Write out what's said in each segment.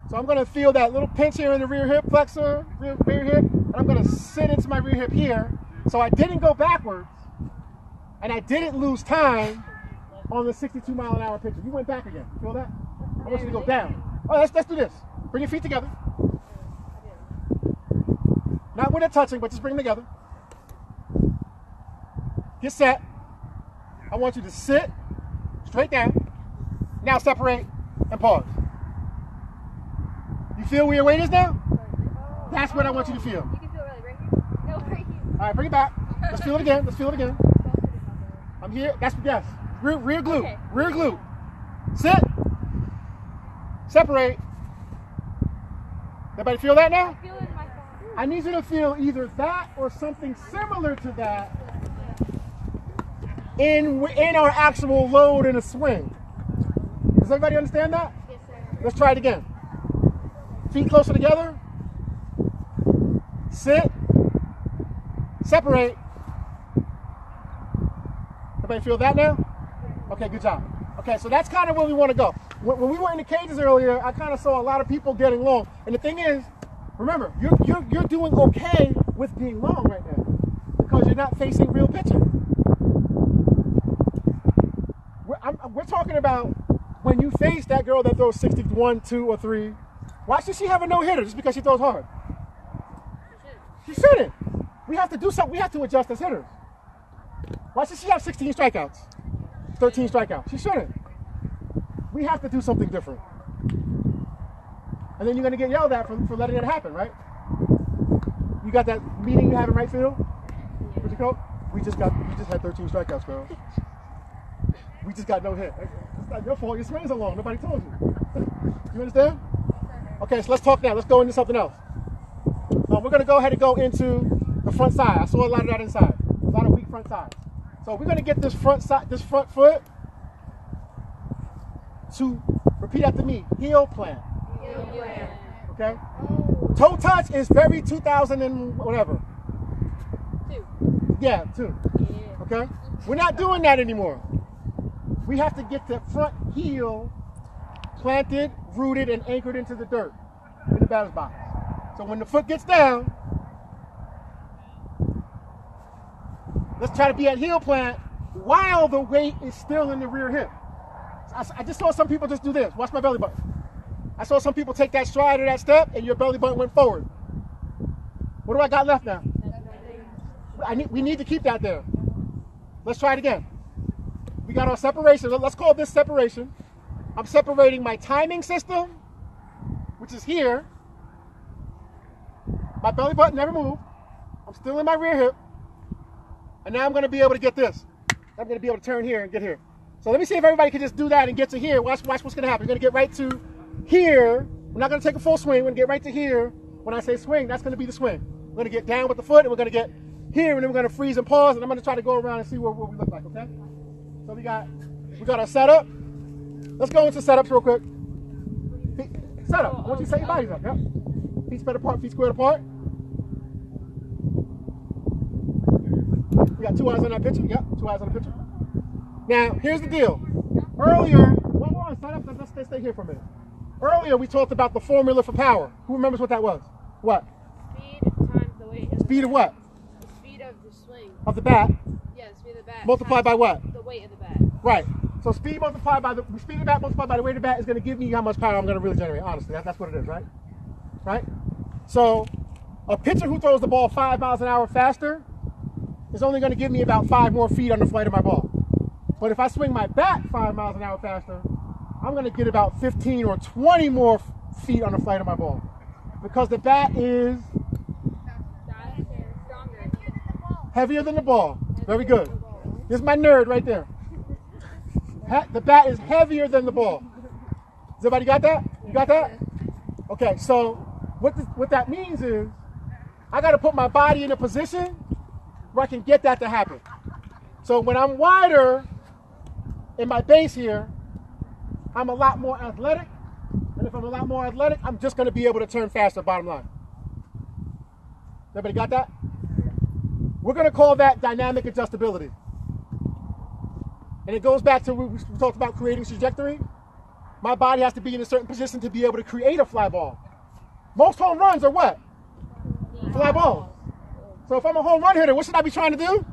So I'm going to feel that little pinch here in the rear hip flexor, rear hip, and I'm going to sit into my rear hip here. So I didn't go backwards, and I didn't lose time on the 62 mile an hour pitcher. You went back again. Feel that? I want you to go down. Oh, let's do this. Bring your feet together. Not when they're touching, but just bring them together. Get set. I want you to sit straight down. Now separate and pause. You feel where your weight is now? That's what I want you to feel. You can feel it right here. No, right here. All right, bring it back. Let's feel it again. Let's feel it again. I'm here. That's yes. Rear glute. Okay. Rear glute. Sit. Separate. Everybody feel that now? I feel it in my thumb. I need you to feel either that or something similar to that in our actual load in a swing. Does everybody understand that? Yes, sir. Let's try it again. Feet closer together. Sit. Separate. Everybody feel that now? Okay, good job. Okay, so that's kind of where we want to go. When we were in the cages earlier, I kind of saw a lot of people getting long. And the thing is, remember, you're doing okay with being long right now because you're not facing real pitching. We're talking about when you face that girl that throws 61, 2, or 3. Why should she have a no-hitter just because she throws hard? She shouldn't. We have to do something. We have to adjust as hitters. Why should she have 16 strikeouts? 13 strikeouts? She shouldn't. We have to do something different. And then you're going to get yelled at for letting it happen, right? You got that meeting you have in right field with your coach? We just had 13 strikeouts, girl. We just got no hit. It's not your fault. Your swing's along. Nobody told you. You understand? Okay, so let's talk now. Let's go into something else. We're going to go ahead and go into the front side. I saw a lot of that inside. A lot of weak front side. So we're going to get this front foot to repeat after me. Heel plant. Heel plant. Okay? Toe touch is very 2000 and whatever. 2. Yeah, 2. Yeah. Okay? We're not doing that anymore. We have to get the front heel planted, rooted, and anchored into the dirt in the batter's box. So when the foot gets down, let's try to be at heel plant while the weight is still in the rear hip. I just saw some people just do this. Watch my belly button. I saw some people take that stride or that step, and your belly button went forward. What do I got left now? We need to keep that there. Let's try it again. We got our separation. Let's call this separation. I'm separating my timing system, which is here. My belly button never moved. I'm still in my rear hip. And now I'm going to be able to get this. I'm going to be able to turn here and get here. So let me see if everybody can just do that and get to here. Watch what's going to happen. We're going to get right to here. We're not going to take a full swing. We're going to get right to here. When I say swing, that's going to be the swing. We're going to get down with the foot, and we're going to get here, and then we're going to freeze and pause, and I'm going to try to go around and see what we look like, okay? So we got our setup. Let's go into setups real quick. Setup. I want you to set your bodies up. Yep. Feet spread apart, feet squared apart. We got 2 eyes on that picture. Yep, 2 eyes on the picture. Now, here's the deal. Earlier, while we're on setup, let's stay here for a minute. Earlier, we talked about the formula for power. Who remembers what that was? What? Speed times the weight. Speed of what? The speed of the swing. Of the bat. Yeah, the speed of the bat. Multiplied by what? The weight of the bat. Right. So speed multiplied by the speed of the bat multiplied by the weight of the bat is going to give me how much power I'm going to really generate. Honestly, that's what it is, right? Right. So a pitcher who throws the ball 5 miles an hour faster is only going to give me about 5 more feet on the flight of my ball. But if I swing my bat 5 miles an hour faster, I'm going to get about 15 or 20 more feet on the flight of my ball, because the bat is heavier than the ball. Very good. This is my nerd right there. The bat is heavier than the ball. Does everybody got that? You got that? Okay, so what that means is I got to put my body in a position where I can get that to happen. So when I'm wider in my base here, I'm a lot more athletic. And if I'm a lot more athletic, I'm just going to be able to turn faster, bottom line. Everybody got that? We're going to call that dynamic adjustability. And it goes back to we talked about creating trajectory. my body has to be in a certain position to be able to create a fly ball. Most home runs are what? Fly balls. So if I'm a home run hitter, what should I be trying to do?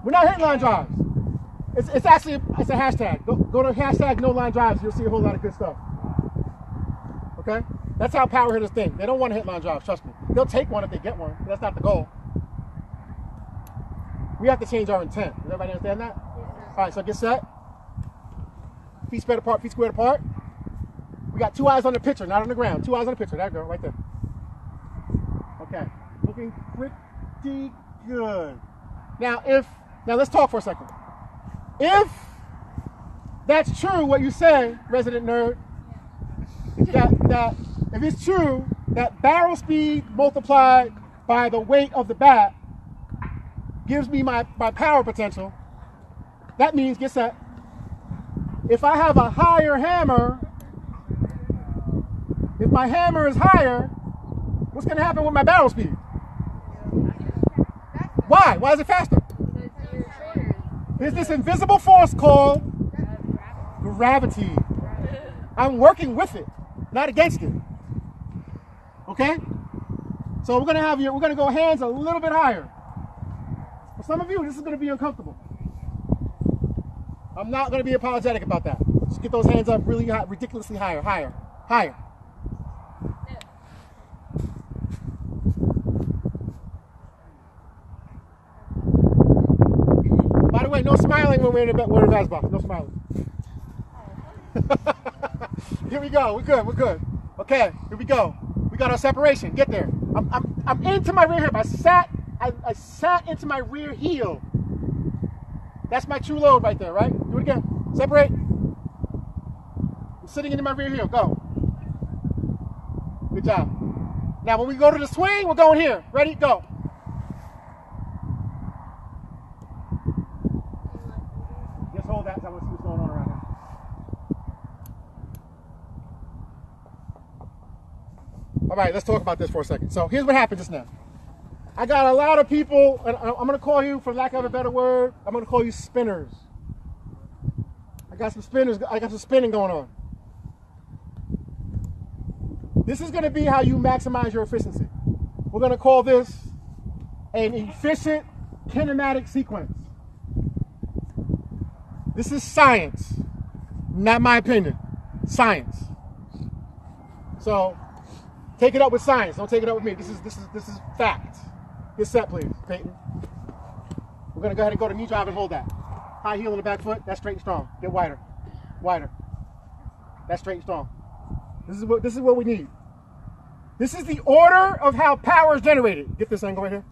We're not hitting line drives. It's actually a hashtag. Go to hashtag no line drives. You'll see a whole lot of good stuff. Okay? That's how power hitters think. They don't want to hit line drives, trust me. They'll take one if they get one, but that's not the goal. We have to change our intent. Does everybody understand that? All right, so get set. Feet spread apart, feet squared apart. We got 2 eyes on the pitcher, not on the ground. 2 eyes on the pitcher. That girl, right there. Okay, looking pretty good. Now let's talk for a second. If that's true, what you say, resident nerd, that if it's true that barrel speed multiplied by the weight of the bat gives me my power potential, that means, get set, if I have a higher hammer, if my hammer is higher, what's going to happen with my barrel speed? Why? Why is it faster? There's this invisible force called gravity. I'm working with it, not against it. Okay? So we're gonna go hands a little bit higher. For some of you, this is gonna be uncomfortable. I'm not gonna be apologetic about that. Just get those hands up really high, ridiculously higher, higher, higher. By the way, no smiling when we're in the badge box. No smiling. Here we go. We're good. We're good. Okay. Here we go. We got our separation. Get there. I'm into my rear hip. I sat into my rear heel. That's my true load right there. Right. Do it again. Separate. I'm sitting into my rear heel. Go. Good job. Now when we go to the swing, we're going here. Ready? Go. Hold that, so I want to see what's going on around here. All right, let's talk about this for a second. So here's what happened just now. I got a lot of people, and I'm going to call you, for lack of a better word, I'm going to call you spinners. I got some spinners, I got some spinning going on. This is going to be how you maximize your efficiency. We're going to call this an efficient kinematic sequence. This is science, not my opinion. Science. So take it up with science. Don't take it up with me. This is fact. Get set, please, Peyton. We're gonna go ahead and go to knee drive and hold that. High heel on the back foot. That's straight and strong. Get wider, wider. That's straight and strong. This is what we need. This is the order of how power is generated. Get this angle right here.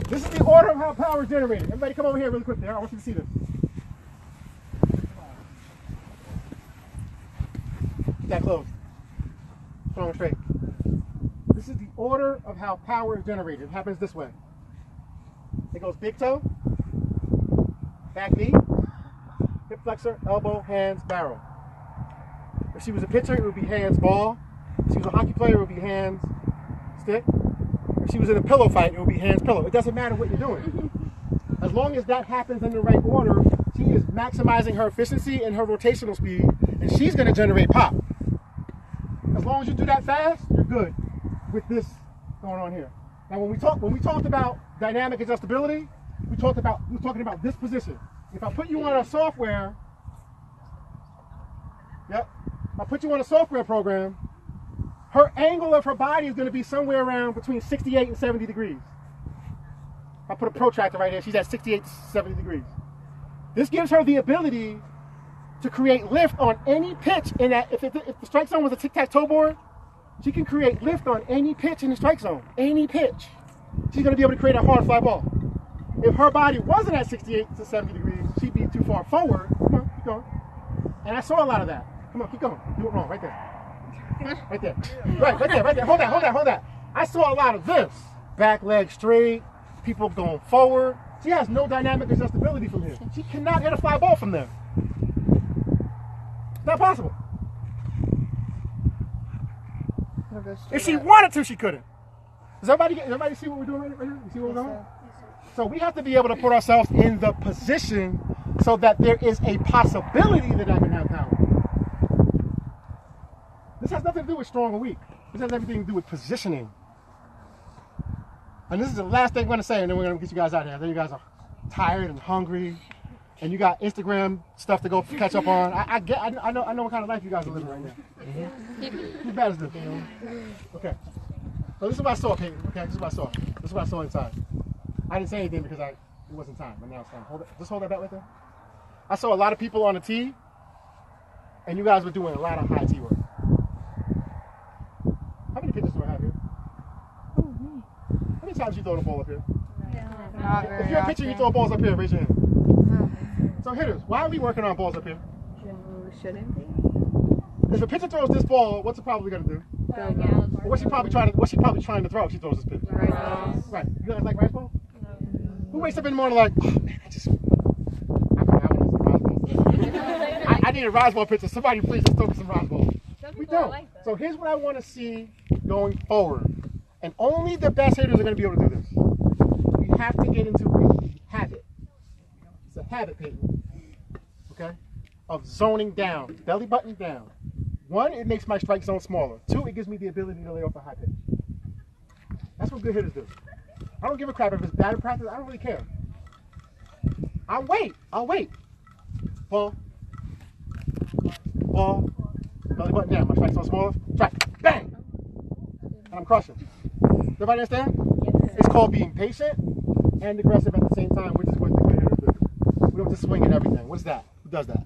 This is the order of how power is generated. Everybody, come over here really quick. There, I want you to see this. That close. Strong and straight. This is the order of how power is generated. It happens this way. It goes big toe, back knee, hip flexor, elbow, hands, barrel. If she was a pitcher, it would be hands, ball. If she was a hockey player, it would be hands, stick. If she was in a pillow fight, it would be hands, pillow. It doesn't matter what you're doing. As long as that happens in the right order, she is maximizing her efficiency and her rotational speed, and she's going to generate pop. As long as you do that fast, you're good with this going on here. Now, when we talked about dynamic adjustability, we were talking about this position. If I put you on a software, if I put you on a software program, her angle of her body is going to be somewhere around between 68 and 70 degrees. If I put a protractor right here, she's at 68 to 70 degrees. This gives her the ability to create lift on any pitch in that. If the strike zone was a tic-tac-toe board, she can create lift on any pitch in the strike zone. Any pitch. She's going to be able to create a hard fly ball. If her body wasn't at 68 to 70 degrees, she'd be too far forward. Come on, keep going. And I saw a lot of that. Come on, keep going. Do it wrong, right there. Right there. Right there. Hold that. I saw a lot of this. Back leg straight, people going forward. She has no dynamic adjustability from here. She cannot hit a fly ball from there. It's not possible. If she wanted to, she couldn't. Does everybody see what we're doing right here? You see where we're going? So we have to be able to put ourselves in the position so that there is a possibility that I can have power. to do with strong or weak. This has everything to do with positioning. And this is the last thing I'm going to say, and then we're going to get you guys out of here. Then you guys are tired and hungry, and you got Instagram stuff to go catch up on. I know what kind of life you guys are living right now. Who bad is this? Okay. So this is what I saw, Peyton. Okay, this is what I saw. This is what I saw inside. I didn't say anything because it wasn't time, but now it's time. Just hold that back right there. I saw a lot of people on the tee, and you guys were doing a lot of high tee work. How many pitches do I have here? How many times you throw the ball up here? If you're a pitcher, you throw balls up here, raise your hand. So hitters, why are we working on balls up here? Shouldn't be. If a pitcher throws this ball, what's it probably going to do? What's she probably trying to throw if she throws this pitch? Rice balls. Right. You guys like rice ball? No. Who wakes up in the morning like, oh man, I need a rise ball pitcher. Somebody please just throw me some rise balls. We don't. So here's what I want to see going forward. And only the best hitters are going to be able to do this. We have to get into a habit. It's a habit, Peyton. Okay? Of zoning down, belly button down. 1, it makes my strike zone smaller. 2, it gives me the ability to lay off a high pitch. That's what good hitters do. I don't give a crap if it's bad in practice. I don't really care. I'll wait. Ball. Belly button down. My strike zone smaller. Strike. Bang! And I'm crushing. Everybody understand? Yes. It's called being patient and aggressive at the same time, which is what the good hitters do. We don't just swing at everything. What's that? Who does that?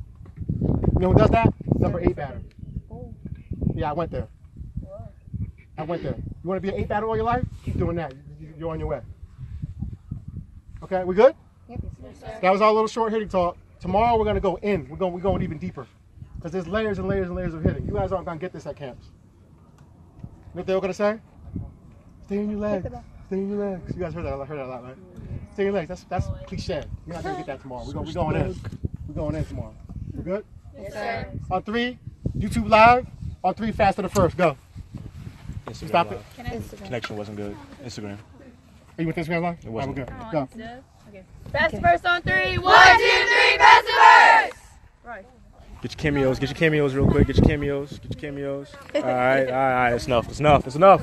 You know who does that? Number 8 batter. Yeah, I went there. You want to be an 8 batter all your life? Keep doing that. You're on your way. Okay, we good? Yes, sir. That was our little short hitting talk. Tomorrow we're going to go in. We're going even deeper. Because there's layers and layers and layers of hitting. You guys aren't going to get this at camps. You know what they were going to say? Stay in your legs. Stay in your legs. You guys heard that a lot, right? Stay in your legs. That's cliche. You're not going to get that tomorrow. We're going in. We're going in tomorrow. We good? Yes, sir. On 3, YouTube live. On 3, fast to the first. Go. Instagram Stop live. it. Connection wasn't good. Instagram. Are you with Instagram live? It wasn't. We're good. Go. Best first on 3. 1, 2, 3, best first! Right. Get your cameos. Get your cameos real quick. Get your cameos. All right. It's enough.